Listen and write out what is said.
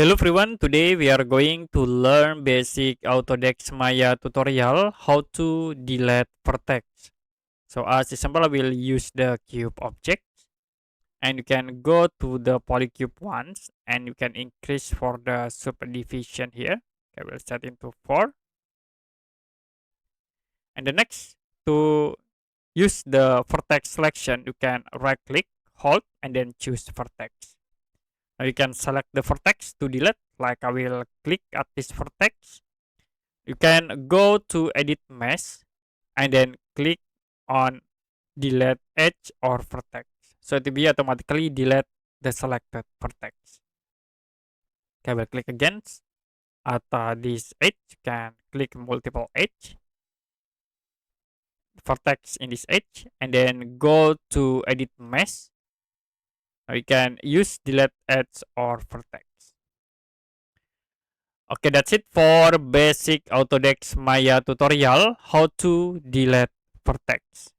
Hello everyone, today we are going to learn basic Autodesk Maya tutorial how to delete vertex. So as example, I will use the cube object and you can go to the polycube once and you can increase for the subdivision here. I will set into 4. And the next, to use the vertex selection, you can right click, hold and then choose vertex. Now you can select the vertex to delete, like I will click at this vertex. You can go to edit mesh and then click on delete edge or vertex. So it will be automatically delete the selected vertex. Okay, we'll click again at this edge. You can click multiple edge, vertex in this edge, and then go to edit mesh. Now you can use delete edge or vertex. Okay, that's it for basic Autodesk Maya tutorial how to delete vertex.